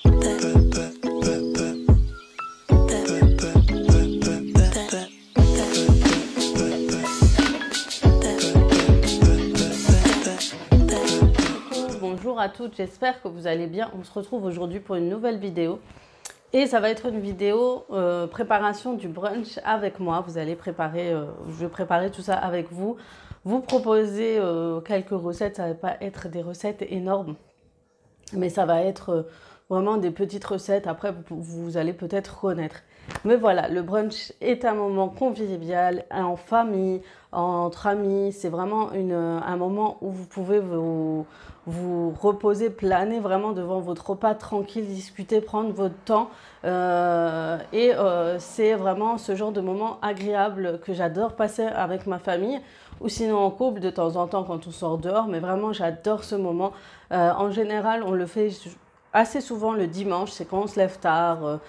Bonjour à toutes, j'espère que vous allez bien. On se retrouve aujourd'hui pour une nouvelle vidéo. Et ça va être une vidéo préparation du brunch avec moi. Vous allez préparer, je vais préparer tout ça avec vous. Vous proposer quelques recettes. Ça ne va pas être des recettes énormes, mais ça va être vraiment des petites recettes. Après, vous allez peut-être connaître. Mais voilà, le brunch est un moment convivial, en famille, entre amis. C'est vraiment un moment où vous pouvez vous reposer, planer vraiment devant votre repas tranquille, discuter, prendre votre temps. C'est vraiment ce genre de moment agréable que j'adore passer avec ma famille ou sinon en couple de temps en temps quand on sort dehors. Mais vraiment, j'adore ce moment. En général, on le fait assez souvent le dimanche, c'est quand on se lève tard.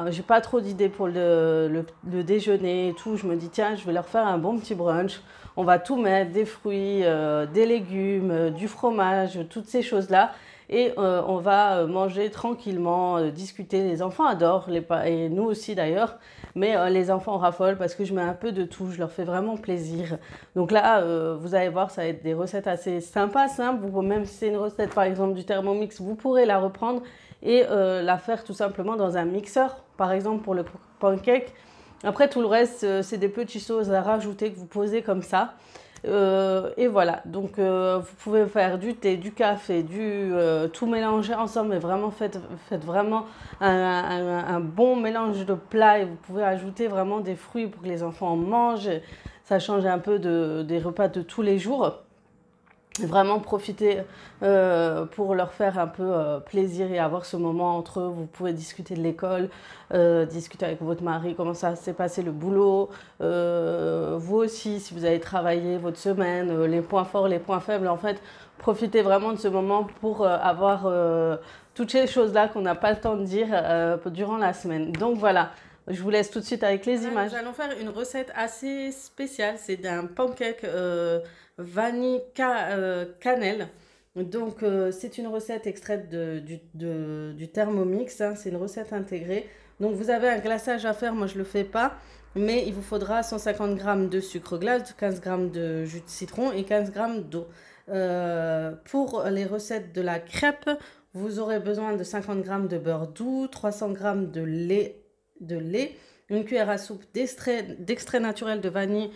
J'ai pas trop d'idées pour le déjeuner et tout. Je me dis, tiens, je vais leur faire un bon petit brunch. On va tout mettre, des fruits, des légumes, du fromage, toutes ces choses-là. Et on va manger tranquillement, discuter. Les enfants adorent, et nous aussi d'ailleurs. Mais les enfants raffolent parce que je mets un peu de tout. Je leur fais vraiment plaisir. Donc là, vous allez voir, ça va être des recettes assez sympas, simples. Même si c'est une recette, par exemple, du Thermomix, vous pourrez la reprendre et la faire tout simplement dans un mixeur, par exemple pour le pancake. Après, tout le reste, c'est des petites choses à rajouter que vous posez comme ça. Et voilà, donc vous pouvez faire du thé, du café, tout mélanger ensemble, mais vraiment faites vraiment un bon mélange de plats et vous pouvez ajouter vraiment des fruits pour que les enfants en mangent. Ça change un peu des repas de tous les jours. Vraiment profiter pour leur faire un peu plaisir et avoir ce moment entre eux. Vous pouvez discuter de l'école, discuter avec votre mari, comment ça s'est passé le boulot. Vous aussi, si vous avez travaillé votre semaine, les points forts, les points faibles. En fait, profitez vraiment de ce moment pour avoir toutes ces choses-là qu'on n'a pas le temps de dire durant la semaine. Donc voilà. Je vous laisse tout de suite avec les images. Nous allons faire une recette assez spéciale. C'est d'un pancake vanille cannelle. Donc c'est une recette extraite du Thermomix. Hein. C'est une recette intégrée. Donc vous avez un glaçage à faire. Moi je ne le fais pas. Mais il vous faudra 150 g de sucre glace, 15 g de jus de citron et 15 g d'eau. Pour les recettes de la crêpe, vous aurez besoin de 50 g de beurre doux, 300 g de lait, une cuillère à soupe d'extrait naturel de vanille.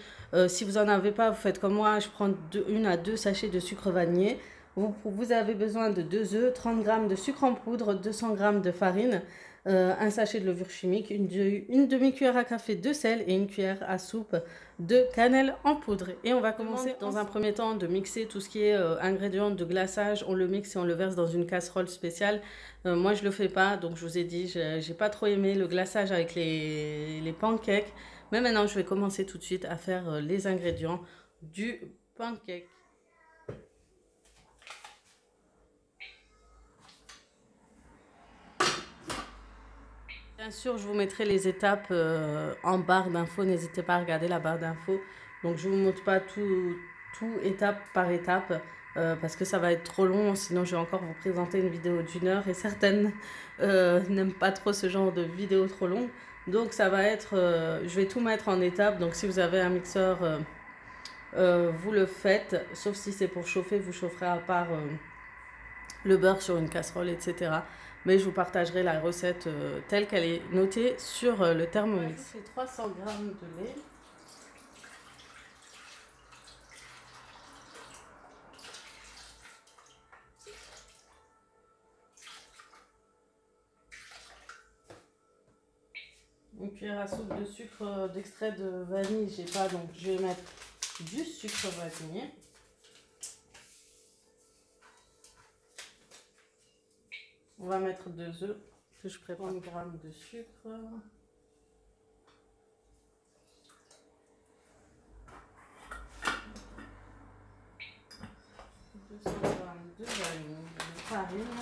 Si vous n'en avez pas, vous faites comme moi, je prends 1 à 2 sachets de sucre vanillé. Vous avez besoin de 2 œufs, 30 g de sucre en poudre, 200 g de farine, un sachet de levure chimique, une demi-cuillère à café de sel et une cuillère à soupe de cannelle en poudre. Et on va commencer dans un premier temps de mixer tout ce qui est ingrédients de glaçage. On le mixe et on le verse dans une casserole spéciale. Moi je le fais pas, donc je vous ai dit, j'ai pas trop aimé le glaçage avec les pancakes. Mais maintenant je vais commencer tout de suite à faire les ingrédients du pancake. Bien sûr, je vous mettrai les étapes en barre d'infos. N'hésitez pas à regarder la barre d'infos. Donc, je ne vous montre pas tout étape par étape parce que ça va être trop long. Sinon, je vais encore vous présenter une vidéo d'1 heure et certaines n'aiment pas trop ce genre de vidéo trop longue. Donc, ça va être... je vais tout mettre en étapes. Donc, si vous avez un mixeur, vous le faites. Sauf si c'est pour chauffer, vous chaufferez à part le beurre sur une casserole, etc. Mais je vous partagerai la recette telle qu'elle est notée sur le Thermomix. C'est 300 g de lait. Une cuillère à soupe de sucre d'extrait de vanille, j'ai pas, donc je vais mettre du sucre vanillé. On va mettre 2 œufs que je prépare 1 g de sucre. De vanille, de farine.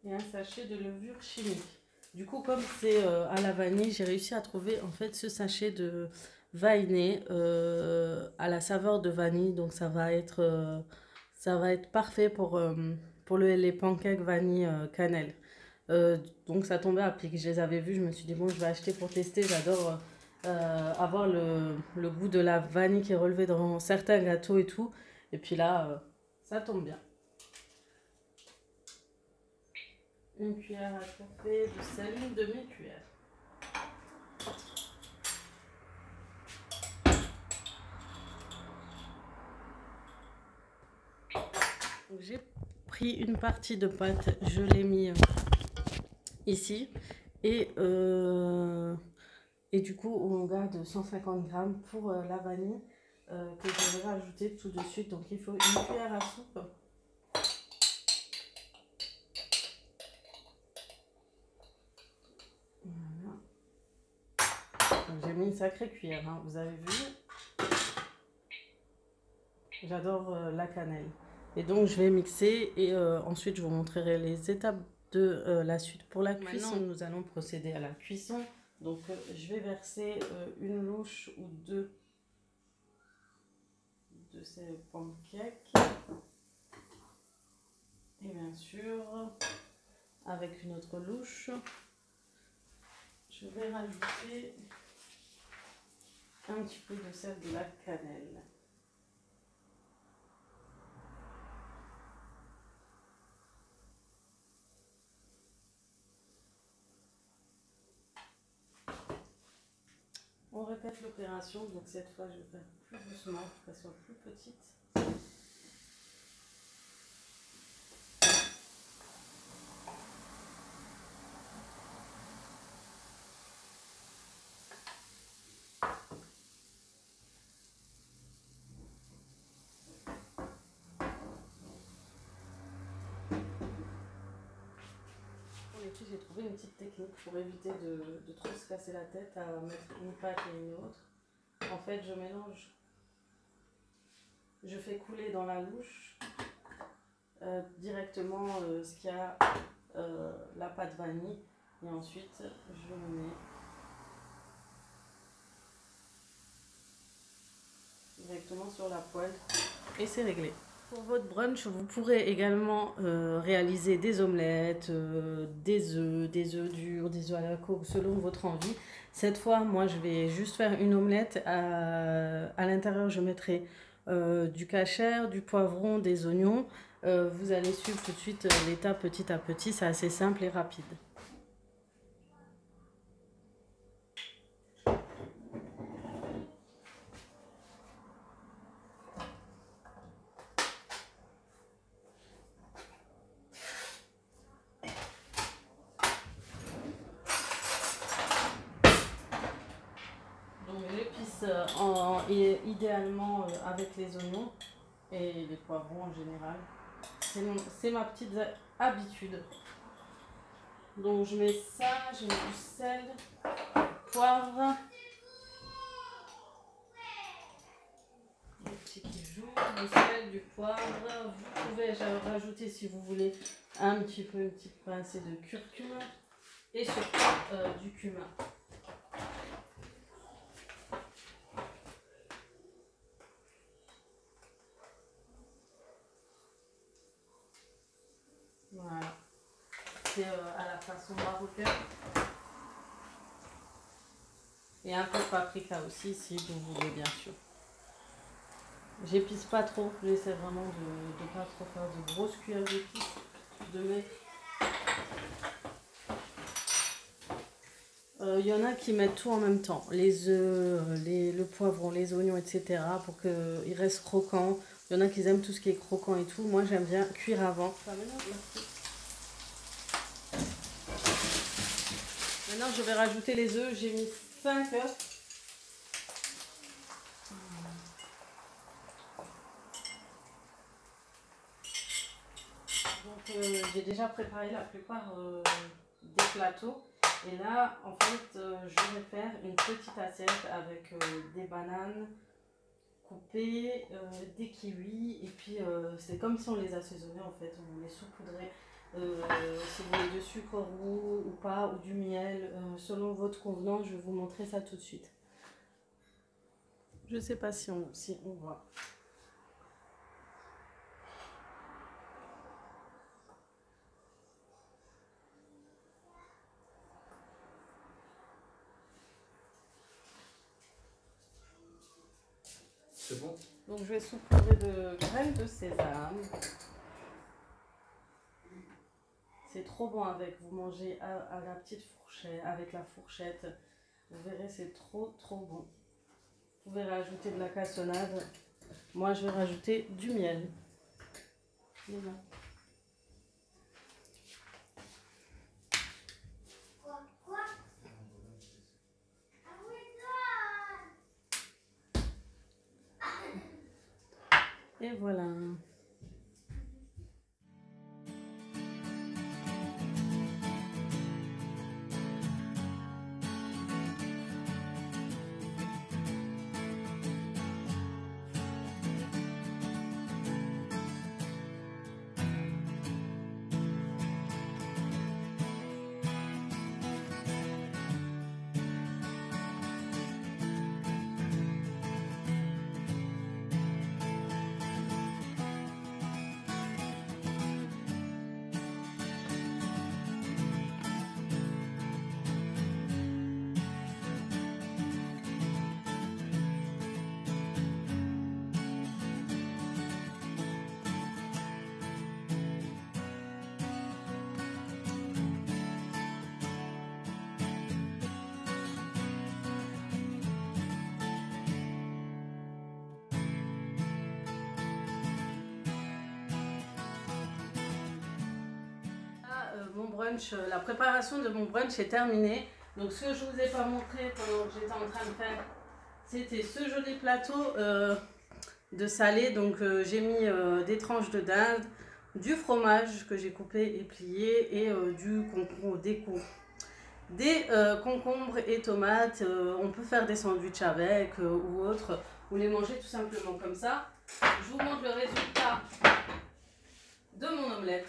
Et un sachet de levure chimique. Du coup, comme c'est à la vanille, j'ai réussi à trouver en fait ce sachet de Vainé à la saveur de vanille. Donc ça va être parfait pour les pancakes vanille cannelle. Donc ça tombait à pic. Je les avais vus, je me suis dit bon, je vais acheter pour tester. J'adore avoir le goût de la vanille qui est relevé dans certains gâteaux et tout. Et puis là, ça tombe bien. Une cuillère à café de sel, une demi-cuillère. Donc j'ai pris une partie de pâte, je l'ai mis ici. Et, et du coup, on garde 150 grammes pour la vanille que je vais rajouter tout de suite. Donc il faut une cuillère à soupe. Voilà. J'ai mis une sacrée cuillère, hein, vous avez vu. J'adore la cannelle. Et donc je vais mixer et ensuite je vous montrerai les étapes de la suite pour la cuisson. Maintenant, nous allons procéder à la cuisson. Donc je vais verser une louche ou deux de ces pancakes. Et bien sûr, avec une autre louche, je vais rajouter un petit peu de sel de la cannelle. On répète l'opération, donc cette fois je vais faire plus doucement pour qu'elle soit plus petite. Et puis j'ai trouvé une petite technique pour éviter de trop se casser la tête à mettre une pâte et une autre. En fait, je mélange, je fais couler dans la louche directement ce qu'il y a la pâte vanille et ensuite je le mets directement sur la poêle et c'est réglé. Pour votre brunch, vous pourrez également réaliser des omelettes, des œufs durs, des œufs à la coque, selon votre envie. Cette fois, moi, je vais juste faire une omelette. À l'intérieur, je mettrai du kasher, du poivron, des oignons. Vous allez suivre tout de suite l'étape petit à petit. C'est assez simple et rapide. Donc j'épice idéalement avec les oignons et les poivrons en général. C'est ma petite habitude. Donc je mets ça, je mets du sel, poivre, le petit qui joue, du sel, du poivre. Vous pouvez rajouter si vous voulez un petit peu, une petite pincée de curcuma et surtout du cumin. Voilà, c'est à la façon marocaine. Et un peu de paprika aussi si vous voulez bien sûr. J'épice pas trop, j'essaie vraiment de pas trop faire de grosses cuillères d'épices, de mettre. Il y en a qui mettent tout en même temps, les œufs, le poivron, les oignons, etc. pour qu'ils restent croquants. Il y en a qui aiment tout ce qui est croquant et tout. Moi j'aime bien cuire avant. Maintenant je vais rajouter les œufs, j'ai mis 5 œufs. Donc j'ai déjà préparé la plupart des plateaux. Et là, en fait, je vais faire une petite assiette avec des bananes coupées, des kiwis. Et puis, c'est comme si on les assaisonnait, en fait. On les saupoudrait si vous voulez du sucre roux ou pas, ou du miel, selon votre convenance. Je vais vous montrer ça tout de suite. Je ne sais pas si on voit. C'est bon? Donc je vais saupoudrer de graines de sésame. C'est trop bon avec, vous mangez à la petite fourchette, avec la fourchette. Vous verrez, c'est trop bon. Vous pouvez rajouter de la cassonade. Moi, je vais rajouter du miel. Et voilà. Mon brunch, la préparation de mon brunch est terminée. Donc ce que je vous ai pas montré pendant que j'étais en train de faire, c'était ce joli plateau de salé. Donc j'ai mis des tranches de dinde, du fromage que j'ai coupé et plié et des concombres et tomates. On peut faire des sandwichs avec ou autre, ou les manger tout simplement comme ça. Je vous montre le résultat de mon omelette.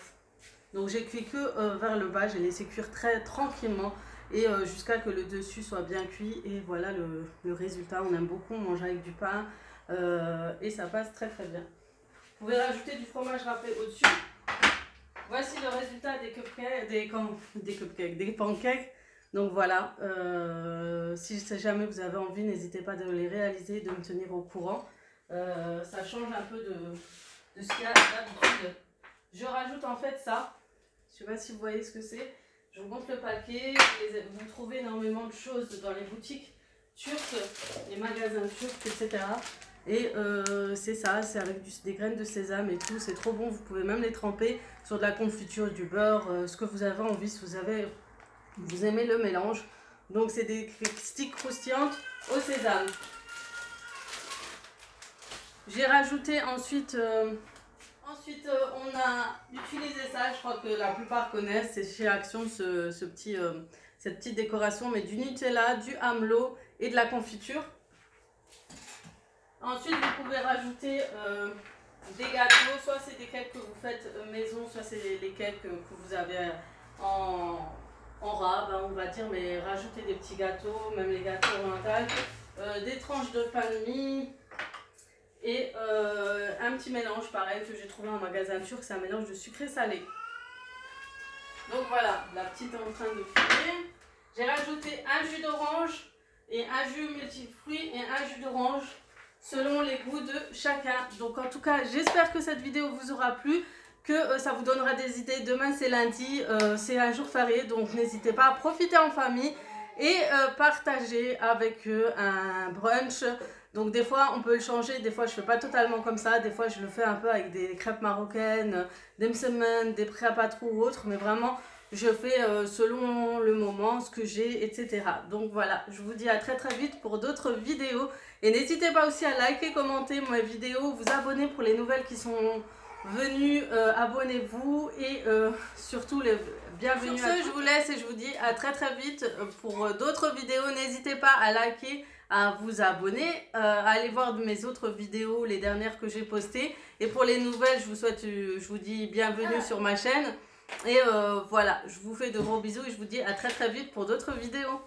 Donc j'ai cuit que vers le bas, j'ai laissé cuire très tranquillement et jusqu'à que le dessus soit bien cuit. Et voilà le résultat. On aime beaucoup manger avec du pain et ça passe très bien. Vous pouvez rajouter du fromage râpé au-dessus. Voici le résultat des cupcakes, des pancakes. Donc voilà, si jamais vous avez envie, n'hésitez pas de les réaliser, de me tenir au courant. Ça change un peu de ce qu'il y a d'habitude. Je rajoute en fait ça. Je ne sais pas si vous voyez ce que c'est. Je vous montre le paquet. Vous trouvez énormément de choses dans les boutiques turques, les magasins turcs, etc. Et c'est ça, c'est avec des graines de sésame et tout. C'est trop bon. Vous pouvez même les tremper sur de la confiture, du beurre, ce que vous avez envie. Si vous aimez le mélange. Donc c'est des sticks croustillantes au sésame. J'ai rajouté ensuite... Ensuite, on a utilisé ça, je crois que la plupart connaissent, c'est chez Action cette petite décoration, mais du Nutella, du Hamelot et de la confiture. Ensuite, vous pouvez rajouter des gâteaux, soit c'est des cakes que vous faites maison, soit c'est les cakes que vous avez en rab, hein, on va dire, mais rajoutez des petits gâteaux, même les gâteaux orientaux, des tranches de pain de mie. Et un petit mélange pareil que j'ai trouvé en magasin turc, c'est un mélange de sucré salé. Donc voilà, la petite est en train de cuire. J'ai rajouté un jus d'orange et un jus multifruits et un jus d'orange selon les goûts de chacun. Donc en tout cas, j'espère que cette vidéo vous aura plu, que ça vous donnera des idées. Demain c'est lundi, c'est un jour férié, donc n'hésitez pas à profiter en famille et partager avec eux un brunch. Donc des fois on peut le changer, des fois je fais pas totalement comme ça, des fois je le fais un peu avec des crêpes marocaines, des msemen, des prêts à patron ou autre, mais vraiment je fais selon le moment, ce que j'ai, etc. Donc voilà, je vous dis à très vite pour d'autres vidéos. Et n'hésitez pas aussi à liker, commenter mes vidéos, vous abonner pour les nouvelles qui sont venues, abonnez-vous et surtout les bienvenue. Sur ce, je vous laisse et je vous dis à très vite pour d'autres vidéos. N'hésitez pas à liker, à vous abonner, à aller voir mes autres vidéos, les dernières que j'ai postées. Et pour les nouvelles, je vous dis bienvenue sur ma chaîne. Et voilà, je vous fais de gros bisous et je vous dis à très très vite pour d'autres vidéos.